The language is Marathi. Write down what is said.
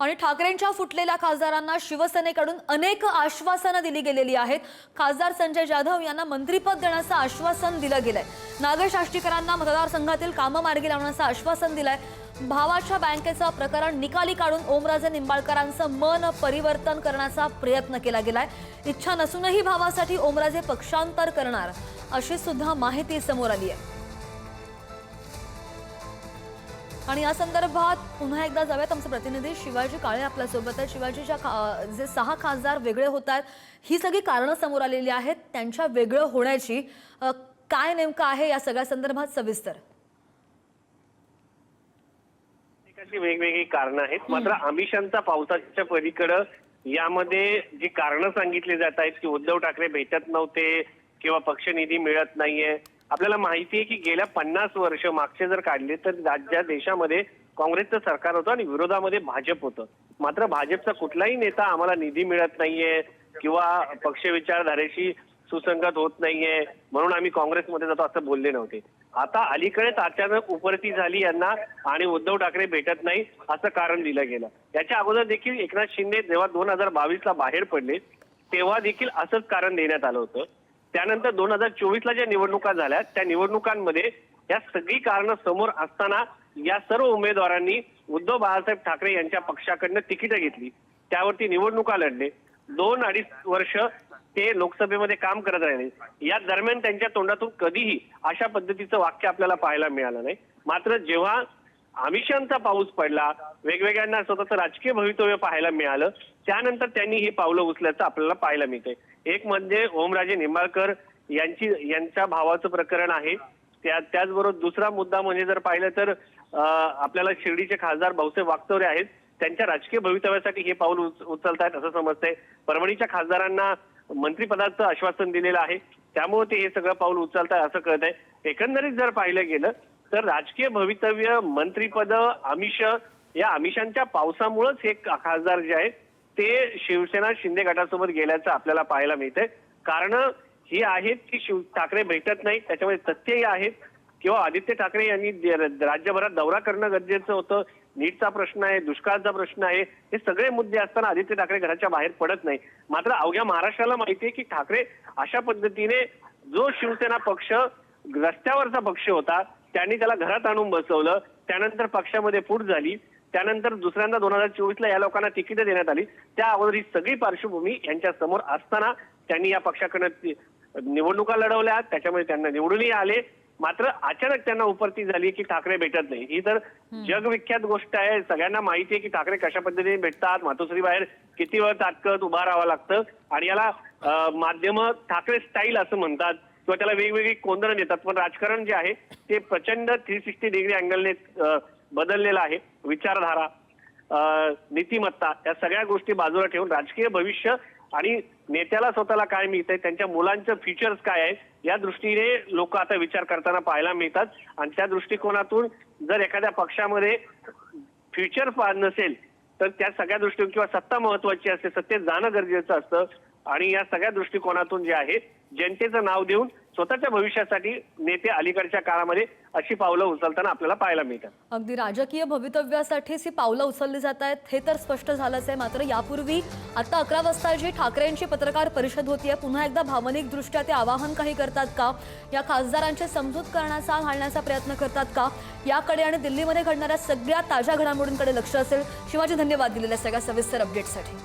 आणि ठाकरेंच्या फुटलेल्या खासदारांना शिवसेनेकडून अनेक आश्वासनं दिली गेलेली आहेत। खासदार संजय जाधव यांना मंत्रिपद देण्याचं आश्वासन दिलं गेलंय। नागेश आष्टीकरांना मतदारसंघातील कामं मार्गी लावण्याचं आश्वासन दिलंय। भावाच्या बँकेचं प्रकरण निकाली काढून ओमराजे निंबाळकरांचं मन परिवर्तन करण्याचा प्रयत्न केला गेलाय। इच्छा नसूनही भावासाठी ओमराजे पक्षांतर करणार अशी सुद्धा माहिती समोर आली आहे। आणि या संदर्भात पुन्हा एकदा जाऊयात, आमचे प्रतिनिधी शिवाजी काळे आपल्या सोबत आहेत। शिवाजीच्या जे 6 खासदार वेगळे होत आहेत, ही सगळी कारणं समोर आलेली आहेत, त्यांच्या वेगळं होण्याची काय नेमकं आहे या सगळ्या संदर्भात सविस्तर? वेगवेगळी कारणं आहेत, मात्र आमिषांचा पावसाच्या पलीकडे यामध्ये जी कारणं सांगितली जात आहेत की उद्धव ठाकरे भेटत नव्हते किंवा पक्षनिधी मिळत नाहीये। आपल्याला माहिती आहे की गेल्या 50 वर्ष मागचे जर काढले तर राज्या देशामध्ये काँग्रेसचं सरकार होतं आणि विरोधामध्ये भाजप होतं। मात्र भाजपचा कुठलाही नेता आम्हाला निधी मिळत नाहीये किंवा पक्ष विचारधारेशी सुसंगत होत नाहीये म्हणून आम्ही काँग्रेसमध्ये जातो असं बोलले नव्हते। आता अलीकडेच अचानक उपरती झाली यांना आणि उद्धव ठाकरे भेटत नाही असं कारण दिलं गेलं। याच्या अगोदर देखील एकनाथ शिंदे जेव्हा 2022ला बाहेर पडले तेव्हा देखील असंच कारण देण्यात आलं होतं। त्यानंतर 2024ला ज्या निवडणुका झाल्या त्या निवडणुकांमध्ये या सगळी कारणं समोर असताना या सर्व उमेदवारांनी उद्धव बाळासाहेब ठाकरे यांच्या पक्षाकडनं तिकीटं घेतली, त्यावरती निवडणुका लढले। 2-2.5 वर्ष ते लोकसभेमध्ये काम करत राहिले। या दरम्यान त्यांच्या तोंडातून कधीही अशा पद्धतीचं वाक्य आपल्याला पाहायला मिळालं नाही। मात्र जेव्हा आमिषांचा पाऊस पडला, वेगवेगळ्यांना स्वतःचं राजकीय भवितव्य पाहायला मिळालं, त्यानंतर त्यांनी ही पावलं उचलल्याचं आपल्याला पाहायला मिळतंय। एक म्हणजे ओमराजे निंबाळकर यांच्या भावाचं प्रकरण आहे। त्याचबरोबर दुसरा मुद्दा म्हणजे जर पाहिलं तर आपल्याला शिर्डीचे खासदार भाऊसाहेब वागचौरे आहेत, त्यांच्या राजकीय भवितव्यासाठी हे पाऊल उचलतायत असं समजतंय। परभणीच्या खासदारांना मंत्रिपदाचं आश्वासन दिलेलं आहे, त्यामुळे ते हे सगळं पाऊल उचलताय असं कळतंय। एकंदरीत जर पाहिलं गेलं तर राजकीय भवितव्य, मंत्रिपद, आमिष या आमिषांच्या पावसामुळेच हे खासदार जे आहेत ते शिवसेना शिंदे गटासोबत गेल्याचं आपल्याला पाहायला मिळतंय। कारण ही आहेत की ठाकरे भेटत नाही, त्याच्यामध्ये तथ्यही आहेत किंवा आदित्य ठाकरे यांनी राज्यभरात दौरा करणं गरजेचं होतं। नीटचा प्रश्न आहे, दुष्काळाचा प्रश्न आहे, हे सगळे मुद्दे असताना आदित्य ठाकरे घराच्या बाहेर पडत नाही। मात्र अवघ्या महाराष्ट्राला माहिती आहे की ठाकरे अशा पद्धतीने जो शिवसेना पक्ष रस्त्यावरचा पक्ष होता त्यांनी त्याला घरात आणून बसवलं, त्यानंतर पक्षामध्ये फूट झाली, त्यानंतर दुसऱ्यांदा 2024ला या लोकांना तिकीटं देण्यात आली। त्या अगोदर ही सगळी पार्श्वभूमी यांच्या समोर असताना त्यांनी या पक्षाकडे निवडणुका लढवल्या, त्याच्यामध्ये त्यांना निवडूनही आले। मात्र अचानक त्यांना उपरती झाली की ठाकरे भेटत नाही, ही तर जगविख्यात गोष्ट आहे। सगळ्यांना माहिती आहे की ठाकरे कशा पद्धतीने भेटतात, मातोश्री बाहेर किती वेळ ताटकत उभा राहावं लागतं आणि याला माध्यम ठाकरे स्टाईल असं म्हणतात किंवा त्याला वेगवेगळी कोंदण देतात। पण राजकारण जे आहे ते प्रचंड 360 डिग्री अँगलने बदललेलं आहे। विचारधारा, नीतिमत्ता या सगळ्या गोष्टी बाजूला ठेवून राजकीय भविष्य आणि नेत्याला स्वतःला काय मिळतंय, त्यांच्या मुलांचं फीचर्स काय आहेत या दृष्टीने लोक आता विचार करताना पाहायला मिळतात। आणि त्या दृष्टिकोनातून जर एखाद्या पक्षामध्ये फ्युचर नसेल तर त्या सगळ्या दृष्टीने किंवा सत्ता महत्वाची असते, सत्तेत जाणं गरजेचं असतं आणि या सगळ्या दृष्टिकोनातून जे आहे जनतेचं नाव देऊन स्वतःच्या भविष्यासाठी नेते अलीकडच्या काळामध्ये अशी पावलं उचलताना आपल्याला पाहायला मिळतात। अगदी राजकीय भवितव्यासाठीच ही पावलं उचलली जात आहेत हे तर स्पष्ट झालंच आहे। मात्र यापूर्वी आता 11 वाजता जी ठाकरेंची पत्रकार परिषद होतीये, पुन्हा एकदा भावनिक दृष्ट्या ते आवाहन काही करतात का, या खासदारांची समजूत करण्याचा घालण्याचा प्रयत्न करतात का, याकडे आणि दिल्लीमध्ये घडणाऱ्या सगळ्या ताज्या घडामोडींकडे लक्ष असेल। शिवाजी, धन्यवाद दिलेल्या सगळ्या सविस्तर अपडेटसाठी।